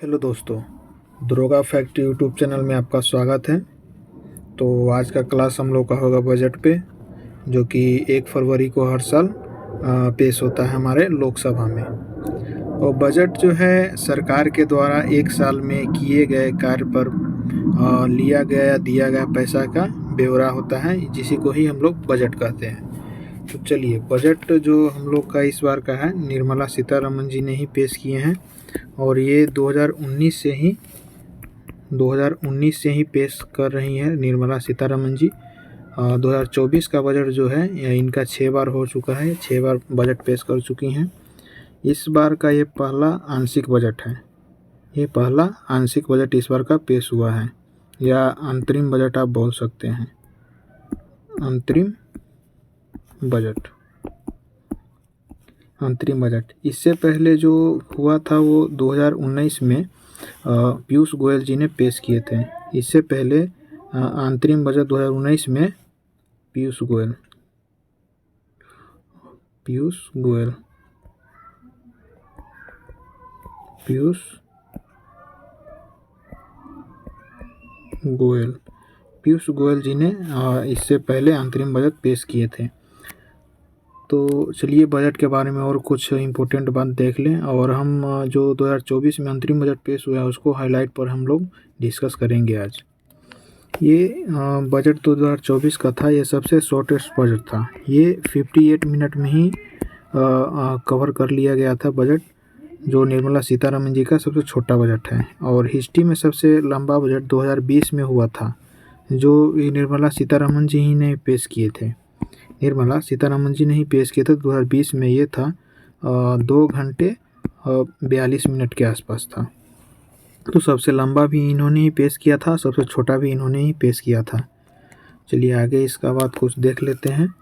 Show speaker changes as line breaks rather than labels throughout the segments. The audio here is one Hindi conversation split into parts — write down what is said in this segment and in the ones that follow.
हेलो दोस्तों, दरोगा फैक्ट यूट्यूब चैनल में आपका स्वागत है। तो आज का क्लास हम लोग का होगा बजट पे, जो कि 1 फरवरी को हर साल पेश होता है हमारे लोकसभा में। और बजट जो है सरकार के द्वारा एक साल में किए गए कार्य पर लिया गया या दिया गया पैसा का ब्यौरा होता है, जिसी को ही हम लोग बजट कहते हैं। तो चलिए, बजट जो हम लोग का इस बार का है, निर्मला सीतारमण जी ने ही पेश किए हैं और ये 2019 से ही पेश कर रही हैं निर्मला सीतारमण जी। 2024 का बजट जो है इनका 6 बार हो चुका है, 6 बार बजट पेश कर चुकी हैं। इस बार का ये पहला आंशिक बजट है। ये पहला आंशिक बजट इस बार का पेश हुआ है, या अंतरिम बजट आप बोल सकते हैं। अंतरिम बजट इससे पहले जो हुआ था वो 2019 में पीयूष गोयल जी ने पेश किए थे। इससे पहले अंतरिम बजट 2019 में पीयूष गोयल जी ने इससे पहले अंतरिम बजट पेश किए थे। तो चलिए, बजट के बारे में और कुछ इम्पोर्टेंट बात देख लें, और हम जो 2024 में अंतरिम बजट पेश हुआ है उसको हाईलाइट पर हम लोग डिस्कस करेंगे आज। ये बजट 2024 का था, ये सबसे शॉर्टेस्ट बजट था। ये 58 मिनट में ही कवर कर लिया गया था बजट, जो निर्मला सीतारमण जी का सबसे छोटा बजट है। और हिस्ट्री में सबसे लंबा बजट 2020 में हुआ था, जो निर्मला सीतारमण जी ही ने पेश किए थे। 2020 में ये था 2 घंटे 42 मिनट के आसपास था। तो सबसे लंबा भी इन्होंने ही पेश किया था, सबसे छोटा भी इन्होंने ही पेश किया था। चलिए आगे इसका बाद कुछ देख लेते हैं।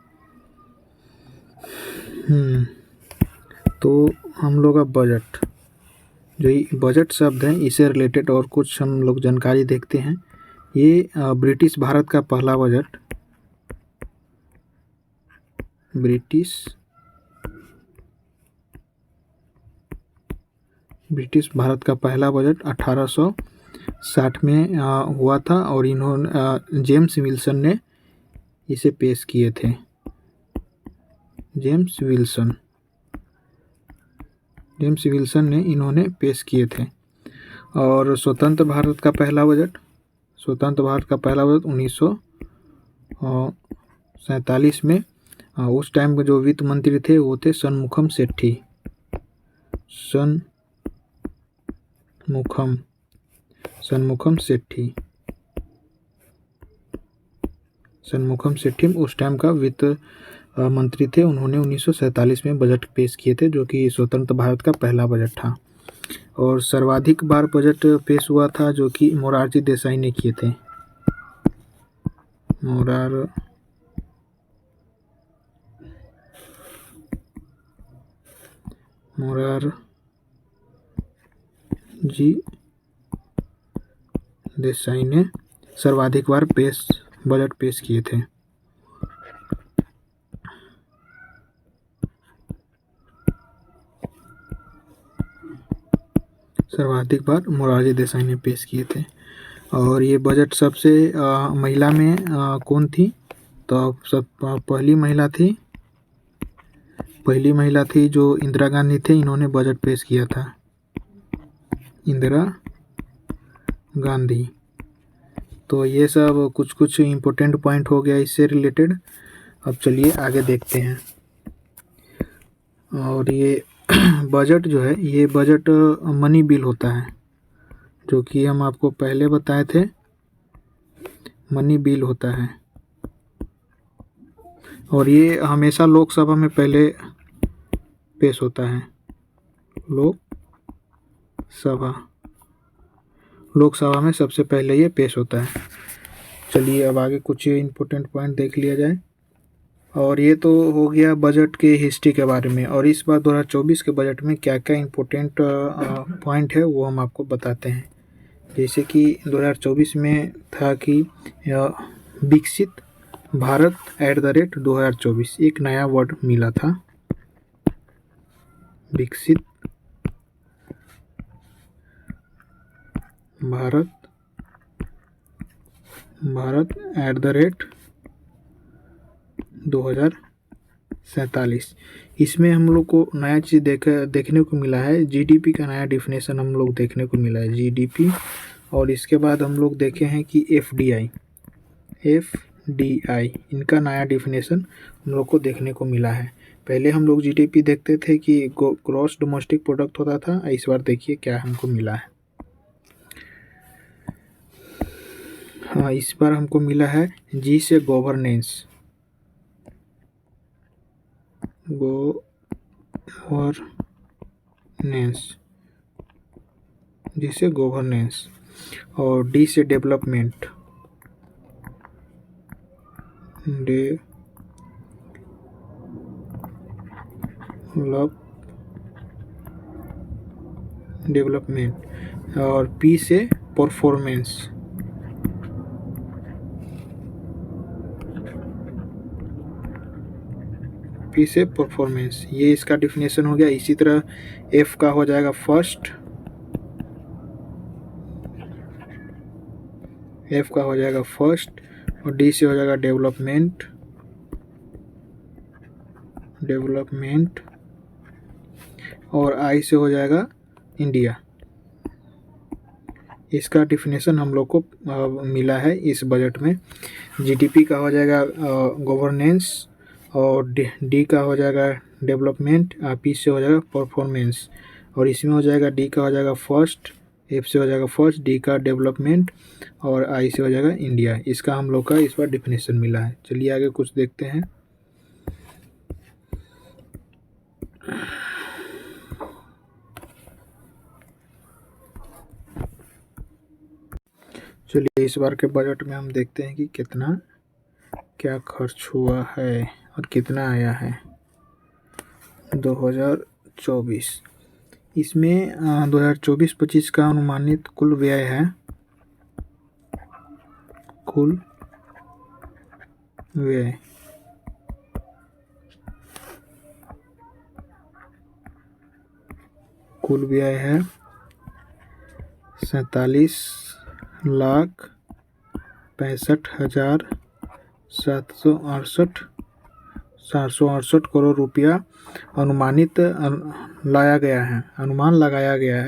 तो हम लोग अब बजट शब्द है, इससे रिलेटेड और कुछ हम लोग जानकारी देखते हैं। ये ब्रिटिश भारत का पहला बजट, ब्रिटिश भारत का पहला बजट 1860 में हुआ था, और इन्होंने जेम्स विल्सन ने इसे पेश किए थे। जेम्स विल्सन ने इन्होंने पेश किए थे। और स्वतंत्र भारत का पहला बजट 1947 में, उस टाइम के जो वित्त मंत्री थे वो थे शनमुखम सेठी उस टाइम का वित्त मंत्री थे। उन्होंने 1947 में बजट पेश किए थे, जो कि स्वतंत्र भारत का पहला बजट था। और सर्वाधिक बार बजट पेश हुआ था, जो कि मोरारजी देसाई ने किए थे। मोरारजी देसाई ने सर्वाधिक बार बजट पेश किए थे। सर्वाधिक बार मोरारजी देसाई ने पेश किए थे। और ये बजट सबसे महिला में कौन थी? तो पहली महिला थी जो इंदिरा गांधी थे। इन्होंने बजट पेश किया था, इंदिरा गांधी। तो ये सब कुछ इम्पोर्टेंट पॉइंट हो गया इससे रिलेटेड। अब चलिए आगे देखते हैं। और ये बजट जो है, ये बजट मनी बिल होता है, जो कि हम आपको पहले बताए थे, मनी बिल होता है। और ये हमेशा लोकसभा में पहले पेश होता है। लोकसभा में सबसे पहले ये पेश होता है। चलिए अब आगे कुछ इम्पोर्टेंट पॉइंट देख लिया जाए। और ये तो हो गया बजट के हिस्ट्री के बारे में। और इस बार 2024 के बजट में क्या क्या इम्पोर्टेंट पॉइंट है वो हम आपको बताते हैं। जैसे कि 2024 में था कि विकसित भारत @ 2024, एक नया वर्ड मिला था, विकसित भारत @2047। इसमें हम लोग को नया चीज़ देखने को मिला है, जीडीपी का नया डिफिनेशन हम लोग देखने को मिला है, जीडीपी। और इसके बाद हम लोग देखे हैं कि एफडीआई इनका नया डिफिनेशन हम लोग को देखने को मिला है। पहले हम लोग जीडीपी देखते थे कि ग्रॉस डोमेस्टिक प्रोडक्ट होता था, इस बार देखिए क्या हमको मिला है। हाँ, इस बार हमको मिला है जी से गवर्नेंस, जिसे गवर्नेंस, और डी से डेवलपमेंट, और पी से परफॉर्मेंस, ये इसका डिफिनेशन हो गया। इसी तरह एफ का हो जाएगा फर्स्ट, और डी से हो जाएगा डेवलपमेंट, और आई से हो जाएगा इंडिया। इसका डिफिनेशन हम लोग को मिला है इस बजट में। जीडीपी का हो जाएगा गवर्नेंस, और डी का हो जाएगा डेवलपमेंट, पी से हो जाएगा परफॉर्मेंस, और इसमें हो जाएगा डी का हो जाएगा फर्स्ट, एफ से हो जाएगा फर्स्ट, डी का डेवलपमेंट, और आई से हो जाएगा इंडिया। इसका हम लोग का इस बार डिफिनेशन मिला है। चलिए आगे कुछ देखते हैं। चलिए इस बार के बजट में हम देखते हैं कि क्या खर्च हुआ है और कितना आया है 2024। इसमें 2024-25 का अनुमानित कुल व्यय है, कुल व्यय है 47,65,768 करोड़ रुपया अनुमान लगाया गया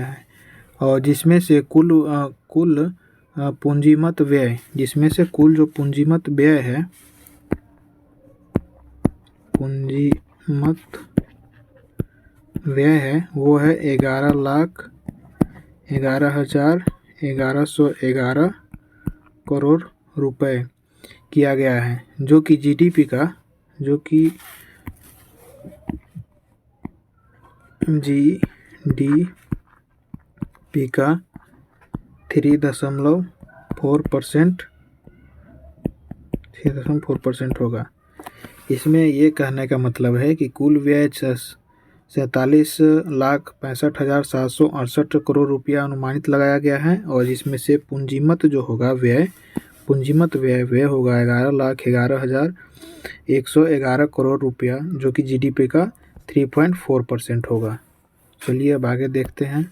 है। और जिसमें से कुल पूंजीगत व्यय, कुल जो पूंजीगत व्यय है, वो है 11,11,1111 करोड़ रुपए किया गया है, जो कि जीडीपी का 3.4% होगा। इसमें ये कहने का मतलब है कि कुल व्यय 47,65,768 करोड़ रुपया अनुमानित लगाया गया है, और इसमें से पूंजीगत व्यय होगा 11,11,111 करोड़ रुपया, जो कि जीडीपी का 3.4% होगा। चलिए अब आगे देखते हैं।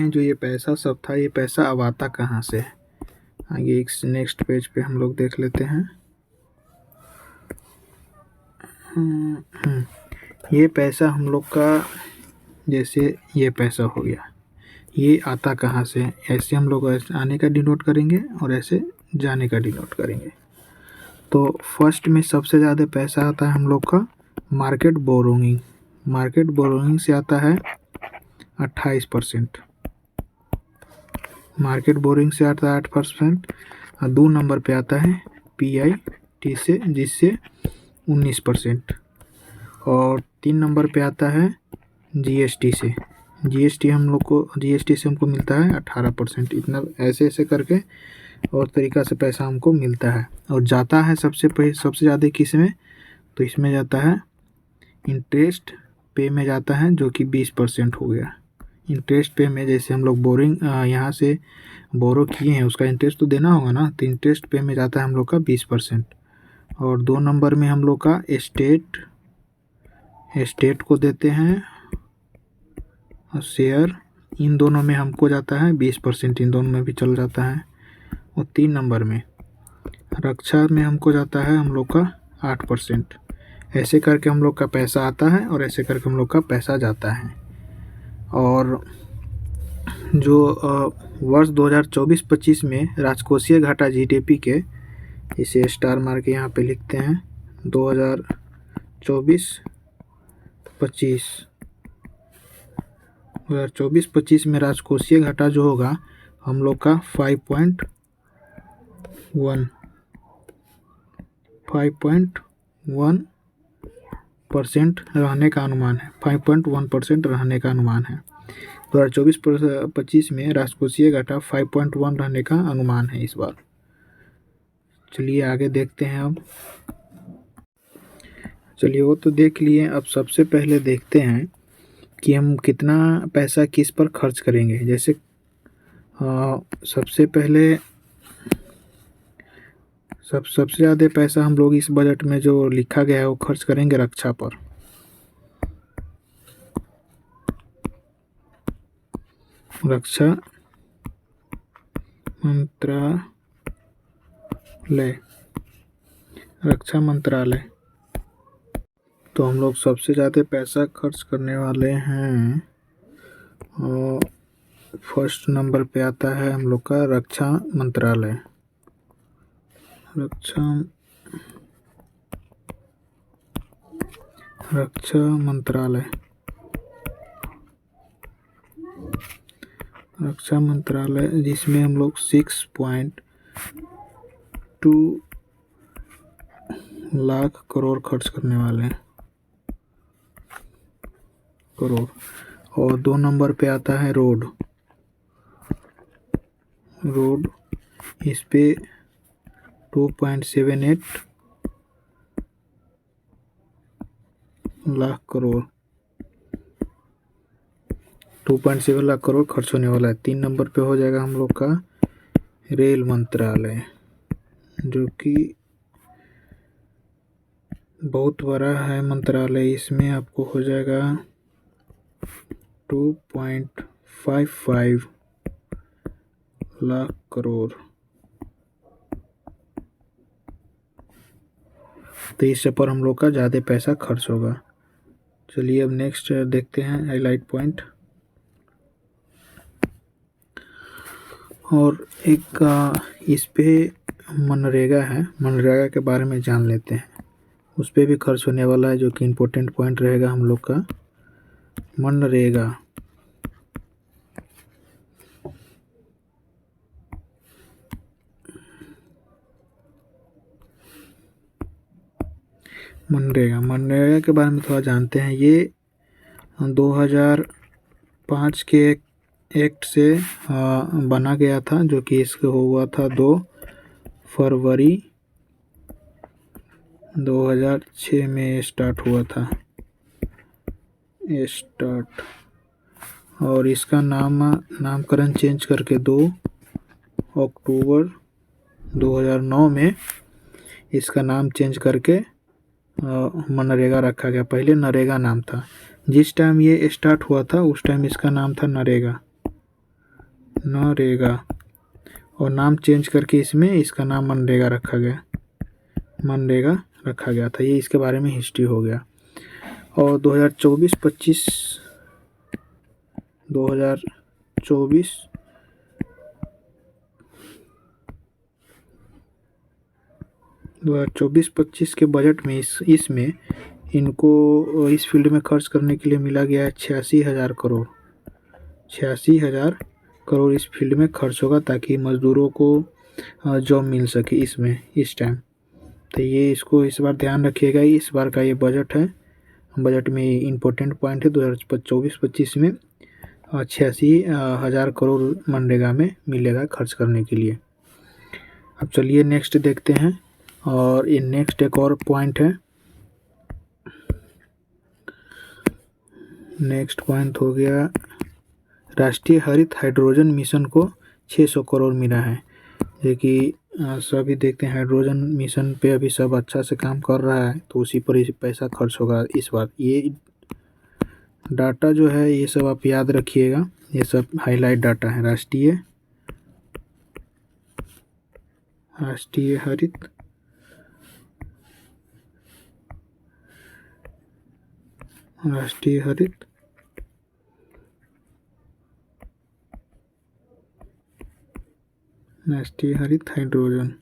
जो ये पैसा सब था, ये पैसा अब आता कहाँ से है। आगे एक नेक्स्ट पेज पे हम लोग देख लेते हैं। ये पैसा हम लोग का, जैसे ये पैसा हो गया, ये आता कहाँ से, ऐसे हम लोग आने का डिनोट करेंगे और ऐसे जाने का डिनोट करेंगे। तो फर्स्ट में सबसे ज़्यादा पैसा आता है हम लोग का मार्केट बोरोइंग से आता है 28%। मार्केट बोरोइंग से आता है 8%। और 2 नंबर पे आता है PIT से, जिससे 19%। और 3 नंबर पे आता है GST से। GST से हमको मिलता है 18%। इतना ऐसे करके और तरीका से पैसा हमको मिलता है। और जाता है सबसे ज़्यादा किस में, तो इसमें जाता है इंटरेस्ट पे में जाता है, जो कि 20% हो गया। इंटरेस्ट पे में जैसे हम लोग बोरिंग यहाँ से बोरो किए हैं उसका इंटरेस्ट तो देना होगा ना, तो इंटरेस्ट पे में जाता है हम लोग का 20%। और 2 नंबर में हम लोग का एस्टेट को देते हैं शेयर, इन दोनों में हमको जाता है 20%, इन दोनों में भी चल जाता है। और 3 नंबर में रक्षा में हमको जाता है हम लोग का 8%। ऐसे करके हम लोग का पैसा आता है और ऐसे करके हम लोग का पैसा जाता है। और जो वर्ष 2024-25 में राजकोषीय घाटा जीडीपी के, इसे स्टार मार के यहाँ पे लिखते हैं 2024-25 में राजकोषीय घाटा जो होगा हम लोग का 5.1% रहने का अनुमान है। 5.1% रहने का अनुमान है। 2024-25 में राजकोषीय घाटा 5.1 रहने का अनुमान है इस बार। चलिए आगे देखते हैं। अब चलिए वो तो देख लिए, अब सबसे पहले देखते हैं कि हम कितना पैसा किस पर खर्च करेंगे। जैसे सबसे पहले सबसे ज़्यादा पैसा हम लोग इस बजट में जो लिखा गया है वो खर्च करेंगे रक्षा पर। रक्षा मंत्रालय तो हम लोग सबसे ज़्यादा पैसा खर्च करने वाले हैं। फर्स्ट नंबर पे आता है हम लोग का रक्षा मंत्रालय। रक्षा मंत्रालय जिसमें हम लोग 6.2 लाख करोड़ खर्च करने वाले हैं, करोड़। और 2 नंबर पे आता है रोड, इस पे 2.78 लाख करोड़, 2.7 लाख करोड़ खर्च होने वाला है। 3 नंबर पे हो जाएगा हम लोग का रेल मंत्रालय, जो कि बहुत बड़ा है मंत्रालय। इसमें आपको हो जाएगा 2.55 लाख करोड़। तो इस पर हम लोग का ज़्यादा पैसा खर्च होगा। चलिए अब नेक्स्ट देखते हैं हाईलाइट पॉइंट। और एक इस पे मनरेगा है, मनरेगा के बारे में जान लेते हैं। उस पर भी खर्च होने वाला है, जो कि इम्पोर्टेंट पॉइंट रहेगा हम लोग का। मनरेगा के बारे में थोड़ा जानते हैं। ये 2005 के एक्ट से बना गया था, जो कि इसका हुआ था 2 फरवरी 2006 में स्टार्ट हुआ था। और इसका नामकरण चेंज करके 2 अक्टूबर 2009 में इसका नाम चेंज करके मनरेगा रखा गया। पहले नरेगा नाम था। जिस टाइम ये स्टार्ट हुआ था उस टाइम इसका नाम था नरेगा, और नाम चेंज करके इसमें इसका नाम मनरेगा रखा गया था। ये इसके बारे में हिस्ट्री हो गया। और 2024-25 के बजट में इसमें इनको इस फील्ड में खर्च करने के लिए मिला गया है 86,000 करोड़। 86,000 करोड़ इस फील्ड में खर्च होगा, ताकि मज़दूरों को जॉब मिल सके इसमें इस टाइम। तो ये इसको इस बार ध्यान रखिएगा। इस बार का ये बजट है, बजट में इम्पोर्टेंट पॉइंट है। 2024-25 में 86,000 करोड़ मनरेगा में मिलेगा खर्च करने के लिए। अब चलिए नेक्स्ट देखते हैं। और ये नेक्स्ट एक और पॉइंट है। नेक्स्ट पॉइंट हो गया राष्ट्रीय हरित हाइड्रोजन मिशन को 600 करोड़ मिला है। जो कि सभी देखते हैं हाइड्रोजन मिशन पे अभी सब अच्छा से काम कर रहा है, तो उसी पर ही पैसा खर्च होगा इस बार। ये डाटा जो है ये सब आप याद रखिएगा, ये सब हाईलाइट डाटा है। राष्ट्रीय हरित हाइड्रोजन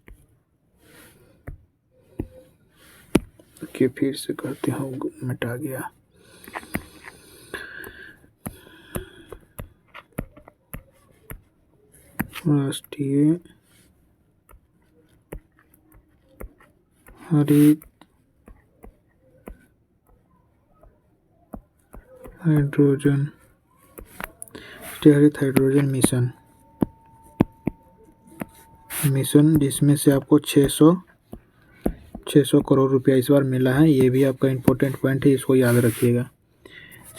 के फिर से कहते हो, मिटा गया। राष्ट्रीय हरित हाइड्रोजन मिशन जिसमें से आपको 600 करोड़ रुपया इस बार मिला है। ये भी आपका इम्पोर्टेंट पॉइंट है, इसको याद रखिएगा।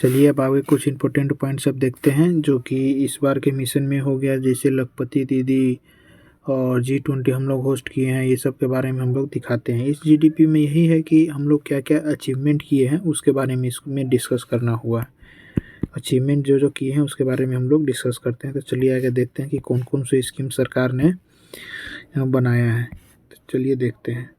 चलिए अब आगे कुछ इम्पोर्टेंट पॉइंट सब देखते हैं जो कि इस बार के मिशन में हो गया। जैसे लखपति दीदी और G20 हम लोग होस्ट किए हैं, ये सब के बारे में हम लोग दिखाते हैं। इस GDP में यही है कि हम लोग क्या क्या अचीवमेंट किए हैं उसके बारे में इसमें डिस्कस करना हुआ है। अचीवमेंट जो किए हैं उसके बारे में हम लोग डिस्कस करते हैं। तो चलिए आगे देखते हैं कि कौन कौन सी स्कीम सरकार ने बनाया है। तो चलिए देखते हैं।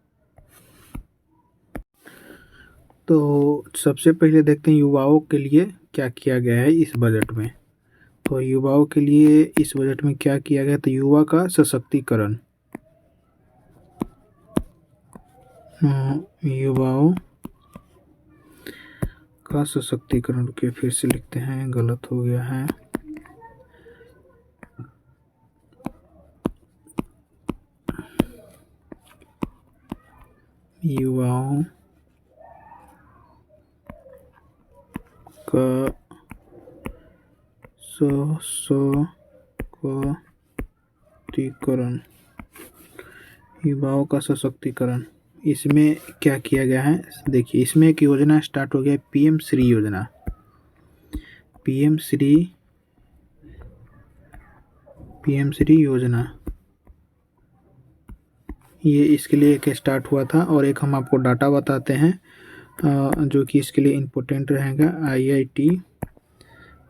तो सबसे पहले देखते हैं युवाओं के लिए क्या किया गया है इस बजट में। तो युवाओं के लिए इस बजट में क्या किया गया, तो युवा का सशक्तिकरण, युवाओं का सशक्तिकरण के फिर से लिखते हैं, गलत हो गया है। युवाओं का सशक्तिकरण, युवाओं का सशक्तिकरण, इसमें क्या किया गया है देखिए। इसमें एक योजना स्टार्ट हो गया है, PM श्री योजना। PM श्री योजना ये इसके लिए एक स्टार्ट हुआ था। और एक हम आपको डाटा बताते हैं जो कि इसके लिए इम्पोर्टेंट रहेगा। IIT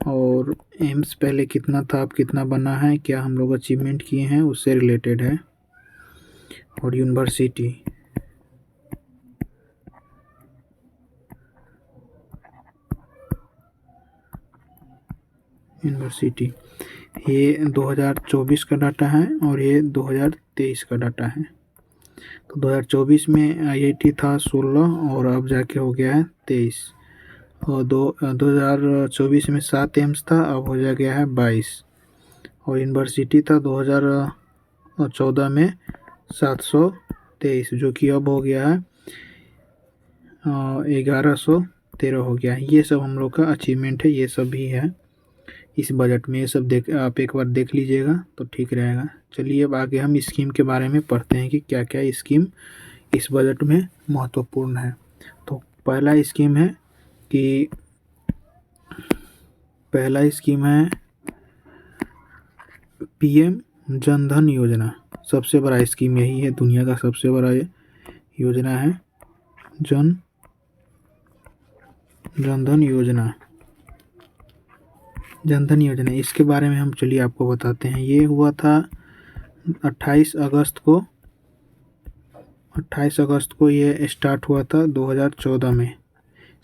और एम्स पहले कितना था, अब कितना बना है, क्या हम लोग अचीवमेंट किए हैं, उससे रिलेटेड है। और यूनिवर्सिटी, ये 2024 का डाटा है और ये 2023 का डाटा है। तो 2024 में IIT था 16 और अब जाके हो गया है 23। और 2024 में 7 एम्स था, अब हो जा गया है 22। और यूनिवर्सिटी था 2014 में 723, जो कि अब हो गया है 1113 हो गया है। ये सब हम लोग का अचीवमेंट है, ये सब भी है इस बजट में। ये सब आप एक बार देख लीजिएगा तो ठीक रहेगा। चलिए अब आगे हम स्कीम के बारे में पढ़ते हैं कि क्या क्या स्कीम इस बजट में महत्वपूर्ण है। तो पहला स्कीम है PM जनधन योजना। सबसे बड़ा स्कीम यही है, दुनिया का सबसे बड़ा योजना है जनधन योजना। इसके बारे में हम चलिए आपको बताते हैं। ये हुआ था 28 अगस्त को ये स्टार्ट हुआ था 2014 में।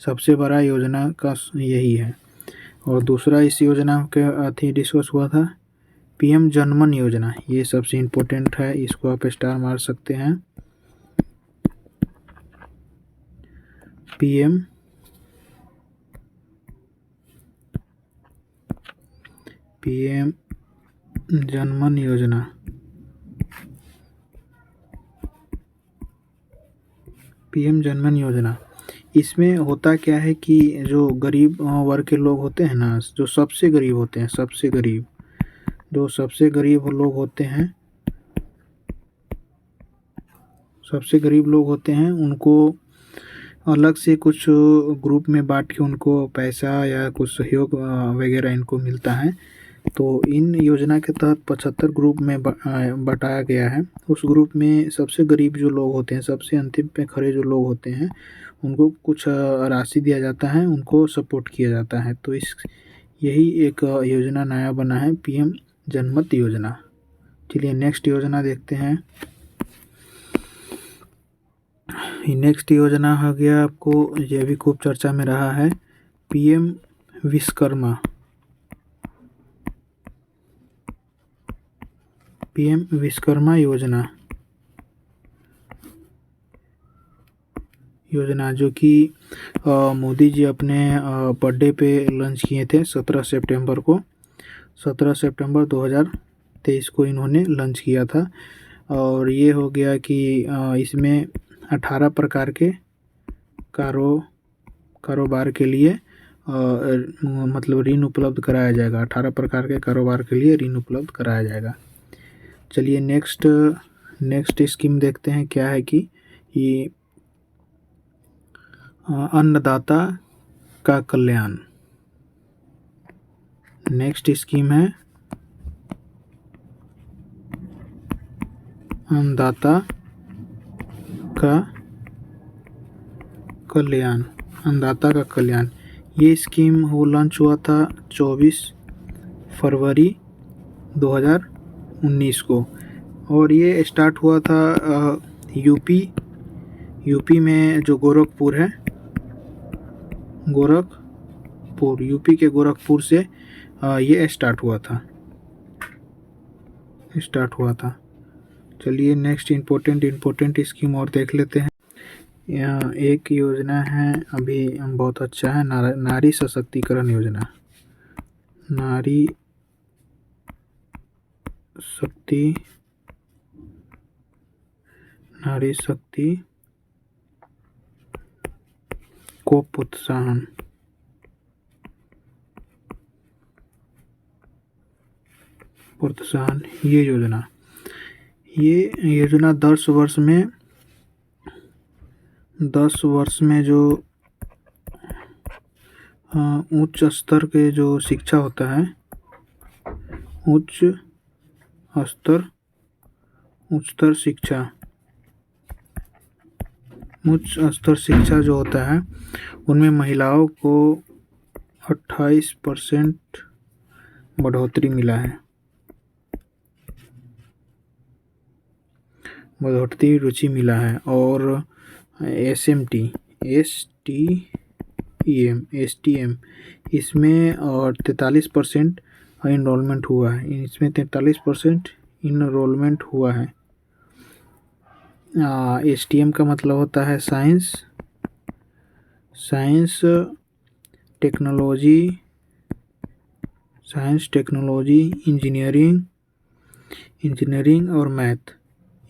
सबसे बड़ा योजना का यही है। और दूसरा इस योजना के डिस्कस हुआ था PM जनमन योजना। ये सबसे इम्पोर्टेंट है, इसको आप स्टार मार सकते हैं। PM जनमन योजना। PM जनमन योजना, इसमें होता क्या है कि जो गरीब वर्ग के लोग होते हैं ना, जो सबसे गरीब होते हैं, सबसे गरीब लोग होते हैं, उनको अलग से कुछ ग्रुप में बांट के उनको पैसा या कुछ सहयोग वगैरह इनको मिलता है। तो इन योजना के तहत 75 ग्रुप में बटाया गया है। उस ग्रुप में सबसे गरीब जो लोग होते हैं, सबसे अंतिम पे खड़े जो लोग होते हैं, उनको कुछ राशि दिया जाता है, उनको सपोर्ट किया जाता है। तो यही एक योजना नया बना है, पीएम जनमत योजना। चलिए नेक्स्ट योजना देखते हैं। नेक्स्ट योजना हो गया, आपको ये भी खूब चर्चा में रहा है, पीएम विश्वकर्मा। पीएम विश्वकर्मा योजना जो कि मोदी जी अपने बर्थडे पे लॉन्च किए थे 17 सितंबर को। 17 सितंबर 2023 को इन्होंने लॉन्च किया था। और ये हो गया कि इसमें 18 प्रकार के कारोबार के लिए मतलब ऋण उपलब्ध कराया जाएगा। 18 प्रकार के कारोबार के लिए ऋण उपलब्ध कराया जाएगा। चलिए नेक्स्ट स्कीम देखते हैं क्या है कि ये अन्नदाता का कल्याण। नेक्स्ट स्कीम है अन्नदाता का कल्याण। अन्नदाता का कल्याण, ये स्कीम वो लॉन्च हुआ था 24 फरवरी 2019 को। और ये स्टार्ट हुआ था यूपी में जो गोरखपुर है, यूपी के गोरखपुर से ये स्टार्ट हुआ था। चलिए नेक्स्ट इम्पोर्टेंट स्कीम और देख लेते हैं। यहाँ एक योजना है, अभी बहुत अच्छा है, नारी सशक्तिकरण योजना। नारी शक्ति को प्रोत्साहन। ये योजना 10 वर्ष में जो उच्च स्तर के जो शिक्षा होता है, उच्च स्तर शिक्षा जो होता है, उनमें महिलाओं को 28% बढ़ोतरी मिला है, रुचि मिला है। और STEM इसमें 43% इनरोलमेंट हुआ है। इसमें 43% इनरोलमेंट हुआ है। STEM का मतलब होता है साइंस, टेक्नोलॉजी, इंजीनियरिंग और मैथ।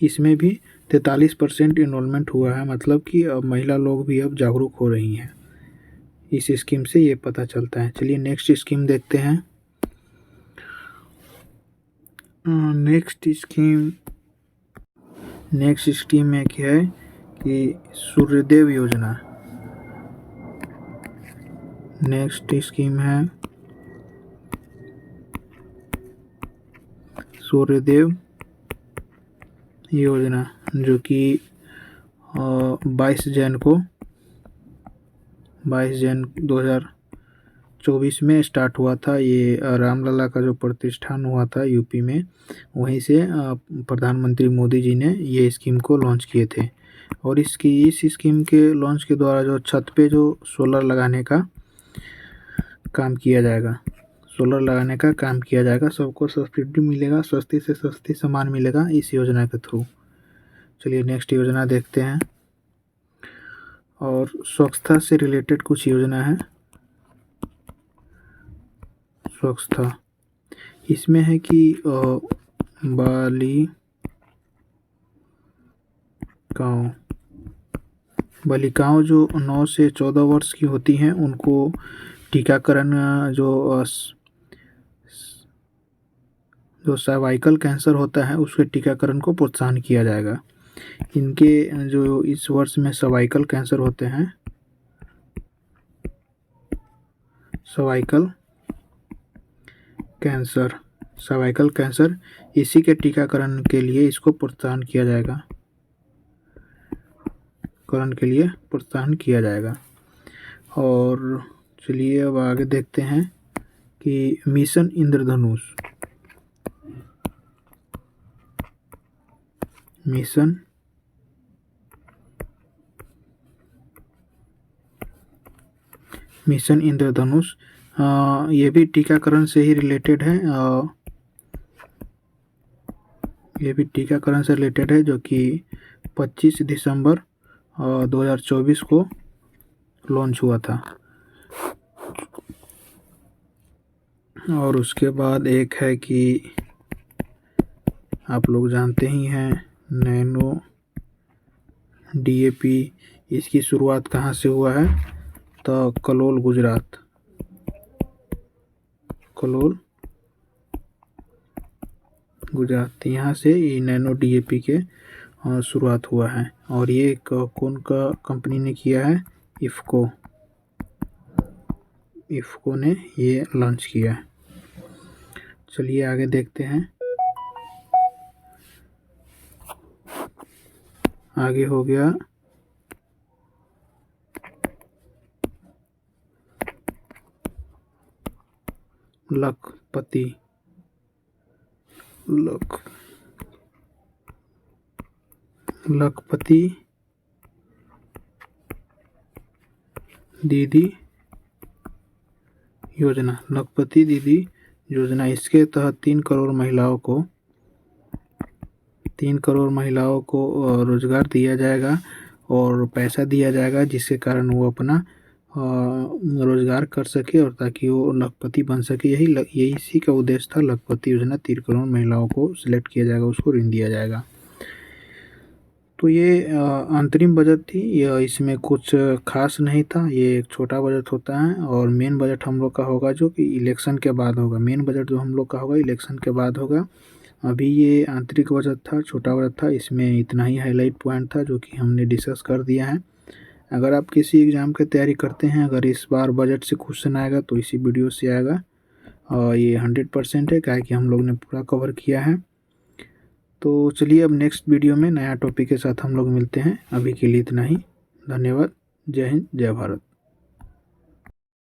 इसमें भी 43% इनरोलमेंट हुआ है। मतलब कि अब महिला लोग भी अब जागरूक हो रही हैं, इस स्कीम से ये पता चलता है। चलिए नेक्स्ट स्कीम देखते हैं। नेक्स्ट स्कीम में क्या है कि सूर्यदेव योजना। नेक्स्ट स्कीम है सूर्यदेव योजना, जो कि 22 जन 2024 में स्टार्ट हुआ था। ये रामलला का जो प्रतिष्ठान हुआ था यूपी में, वहीं से प्रधानमंत्री मोदी जी ने ये स्कीम को लॉन्च किए थे। और इस स्कीम के लॉन्च के द्वारा जो छत पे जो सोलर लगाने का काम किया जाएगा, सबको सब्सिडी मिलेगा, सस्ती से सस्ती सामान मिलेगा इस योजना के थ्रू। चलिए नेक्स्ट योजना देखते हैं। और स्वच्छता से रिलेटेड कुछ योजना है। स्वच्छता इसमें है कि बालिकाओं जो 9 से 14 वर्ष की होती हैं, उनको टीकाकरण जो सर्वाइकल कैंसर होता है, उसके टीकाकरण को प्रोत्साहन किया जाएगा। इनके जो इस वर्ष में सर्वाइकल कैंसर होते हैं, कैंसर, सर्वाइकल कैंसर, इसी के टीकाकरण के लिए इसको प्रोत्साहन किया जाएगा, और चलिए अब आगे देखते हैं कि मिशन इंद्रधनुष, मिशन इंद्रधनुष ये भी टीकाकरण से ही रिलेटेड है, जो कि 25 दिसंबर 2024 को लॉन्च हुआ था। और उसके बाद एक है कि आप लोग जानते ही हैं नैनो DAP, इसकी शुरुआत कहाँ से हुआ है? तो कलोल गुजरात, यहाँ से ये नैनो DAP के शुरुआत हुआ है। और ये कौन का कंपनी ने किया है? इफ़को ने ये लॉन्च किया है। चलिए आगे देखते हैं। आगे हो गया लखपति दीदी योजना, इसके तहत 3 करोड़ महिलाओं को रोजगार दिया जाएगा और पैसा दिया जाएगा, जिसके कारण वो अपना रोजगार कर सके और ताकि वो लखपति बन सके। यही इसी का उद्देश्य था। लखपति योजना 3 करोड़ महिलाओं को सिलेक्ट किया जाएगा, उसको ऋण दिया जाएगा। तो ये अंतरिम बजट थी, इसमें कुछ खास नहीं था। ये एक छोटा बजट होता है और मेन बजट हम लोग का होगा जो कि इलेक्शन के बाद होगा। मेन बजट जो हम लोग का होगा इलेक्शन के बाद होगा। अभी ये आंतरिक बजट था, छोटा बजट था, इसमें इतना ही हाईलाइट पॉइंट था जो कि हमने डिस्कस कर दिया है। अगर आप किसी एग्ज़ाम की तैयारी करते हैं, अगर इस बार बजट से क्वेश्चन आएगा तो इसी वीडियो से आएगा, और ये 100% है, क्या कि हम लोग ने पूरा कवर किया है। तो चलिए अब नेक्स्ट वीडियो में नया टॉपिक के साथ हम लोग मिलते हैं। अभी के लिए इतना ही। धन्यवाद। जय हिंद, जय भारत।